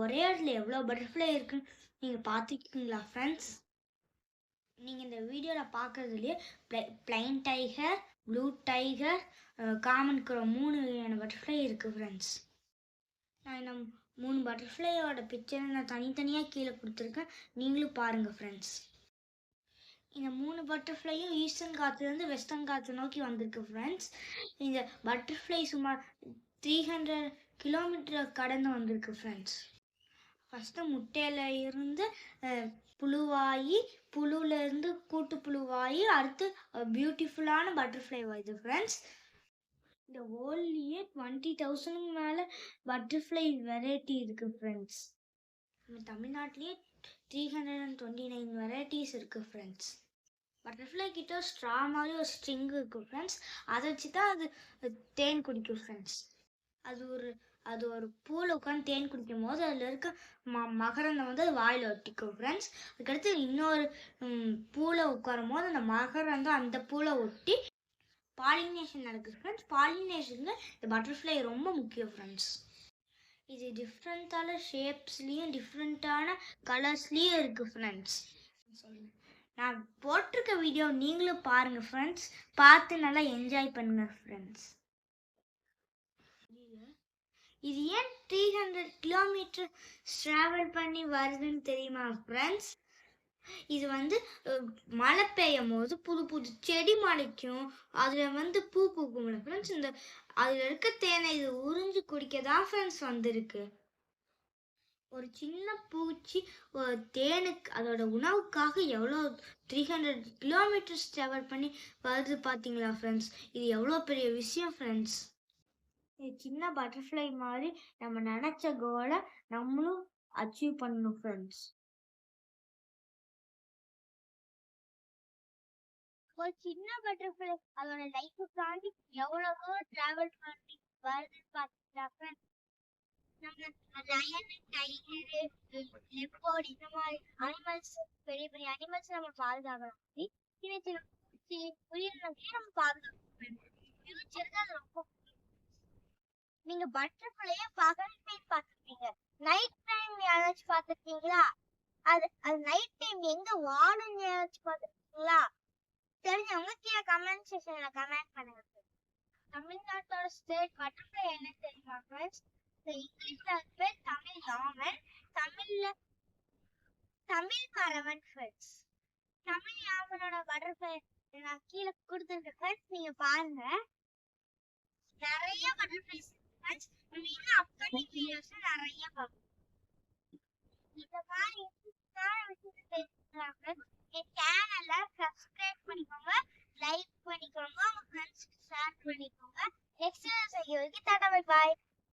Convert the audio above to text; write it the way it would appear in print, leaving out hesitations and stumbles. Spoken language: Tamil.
ஒரே இடத்துல எவ்வளோ பட்டர்ஃப்ளை இருக்குன்னு நீங்கள் பார்த்துக்கிங்களா ஃப்ரெண்ட்ஸ்? நீங்கள் இந்த வீடியோவில் பார்க்குறதுலேயே plain tiger, blue tiger, common crow 3 வகையான பட்டர்ஃப்ளை இருக்குது ஃப்ரெண்ட்ஸ். நான் இந்த 3 பட்டர்ஃப்ளையோட பிக்சரை நான் தனித்தனியாக கீழே கொடுத்துருக்கேன், நீங்களும் பாருங்கள் ஃப்ரெண்ட்ஸ். இந்த 3 பட்டர்ஃப்ளையும் ஈஸ்டர்ன் காற்றுலேருந்து வெஸ்டர்ன் காற்று நோக்கி வந்திருக்கு ஃப்ரெண்ட்ஸ். இந்த பட்டர்ஃப்ளை சுமார் 300 கிலோமீட்டர் கடந்து வந்திருக்கு ஃப்ரெண்ட்ஸ். ஃபஸ்ட்டு முட்டையில் இருந்து புழுவாகி, புழுவிலேருந்து கூட்டு புழுவாகி, அடுத்து பியூட்டிஃபுல்லான பட்டர்ஃப்ளை வருது ஃப்ரெண்ட்ஸ். இந்த வேர்ல்ட்லேயே 20,000 மேலே பட்டர்ஃப்ளை வெரைட்டி இருக்குது ஃப்ரெண்ட்ஸ். நம்ம தமிழ்நாட்டிலேயே 329 வெரைட்டிஸ் இருக்குது ஃப்ரெண்ட்ஸ். பட்டர்ஃப்ளை கிட்ட ஸ்ட்ரா மாதிரி ஒரு ஸ்ட்ரிங் இருக்குது ஃப்ரெண்ட்ஸ். அதை வச்சு தான் அது தேன் குடிக்கும் ஃப்ரெண்ட்ஸ். அது ஒரு பூவில் உட்காந்து தேன் குடிக்கும் போது அதில் இருக்க மகரந்தம் வந்து அது வாயில் ஒட்டிக்கும் ஃப்ரெண்ட்ஸ். அதுக்கடுத்து இன்னொரு பூவில் உட்காரும் போது அந்த மகரந்தம் அந்த பூவில் ஒட்டி பாலினேஷன் நடக்குது ஃப்ரெண்ட்ஸ். பாலினேஷனுக்கு இந்த பட்டர்ஃப்ளை ரொம்ப முக்கியம் ஃப்ரெண்ட்ஸ். இது டிஃப்ரெண்ட்டான ஷேப்ஸ்லேயும் டிஃப்ரெண்ட்டான கலர்ஸ்லேயும் இருக்குது ஃப்ரெண்ட்ஸ். நான் போட்டிருக்க வீடியோ நீங்களும் பாருங்கள் ஃப்ரெண்ட்ஸ். பார்த்து நல்லா என்ஜாய் பண்ணுங்கள் ஃப்ரெண்ட்ஸ். இது ஏன் 300 கிலோமீட்டர் ட்ராவல் பண்ணி வருதுன்னு தெரியுமா ஃப்ரெண்ட்ஸ்? இது வந்து மழை பெய்யும் போது புது புது செடி முளைக்கும், அதில் பூ பூக்கும் ஃப்ரெண்ட்ஸ். அதில் இருக்க தேனை இது உறிஞ்சு குடிக்க தான் ஃப்ரெண்ட்ஸ் வந்திருக்கு. ஒரு சின்ன பூச்சி தேனுக்கு அதோட உணவுக்காக எவ்வளோ 300 கிலோமீட்டர்ஸ் ட்ராவல் பண்ணி வருது பார்த்தீங்களா ஃப்ரெண்ட்ஸ்? இது எவ்வளோ பெரிய விஷயம் ஃப்ரெண்ட்ஸ். இது சின்ன பட்டர்ஃப்ளை மாதிரி நம்ம நினச்ச கோலை நம்மளும் அச்சீவ் பண்ணணும் ஃப்ரெண்ட்ஸ். ஒரு சின்ன பட்டர்ஃப்ளை அதோட லைஃப் தாண்டி எவ்வளவோ டிராவல் பண்ணி வருதுன்னு பார்த்தீங்களா ஃப்ரெண்ட்ஸ்? நம்ம லயன், டைகர், லெப்பர்ட் இந்த மாதிரி அனிமல்ஸ், பெரிய பெரிய அனிமல்ஸ் நம்ம பாதுகாக்கலாம். சின்ன சின்ன பூச்சி உயிரினங்களையும் நம்ம பாதுகாக்கணும். ஃபியூச்சருக்கு அது ரொம்ப. நீங்க பட்டர்ஃப்ளைய பகல் டைம் பார்த்துருப்பீங்க, நைட் டைம் யாராச்சும் பார்த்துருக்கீங்களா? அது நைட் டைம் எங்க வாழும் யாராச்சும் பார்த்துருக்கீங்களா? தெரிஞ்சவங்க கீழே கமெண்ட் செக்ஷன்ல கமெண்ட் பண்ணுங்க. தமிழ்நாட்டோட ஸ்டேட் பட்டர்ஃப்ளை என்ன தெரியுமா ஃப்ரெண்ட்ஸ்? இங்கிலீஷ்ல பேர் தமிழ் யாமன், தமிழ் பறவன் ஃப்ரெண்ட்ஸ். தமிழ் யாமனோட பட்டர்ஃப்ளை நான் கீழே கொடுத்துருக்கேன் ஃப்ரெண்ட்ஸ், நீங்க பாருங்க. நிறைய பட்டர்ஃப்ளைஸ் ஃப்ரெண்ட்ஸ் நம்ம இன்னும் அப்கமிங் வீடியோஸ்ல நிறைய பார்ப்போம். இந்த மாதிரி இன்ட்ரெஸ்டான விஷயத்தை தெரிஞ்சுக்கலாம் ஃப்ரெண்ட்ஸ். என் சேனலை சப்ஸ்கிரைப் பண்ணிக்கோங்க, லைக் பண்ணிக்கோங்க, உங்க ஃப்ரெண்ட்ஸ்க்கு ஷேர் பண்ணிக்கோங்க. நெக்ஸ்ட் வீடியோ செய்ய வரைக்கும் டாடா பை பாய்.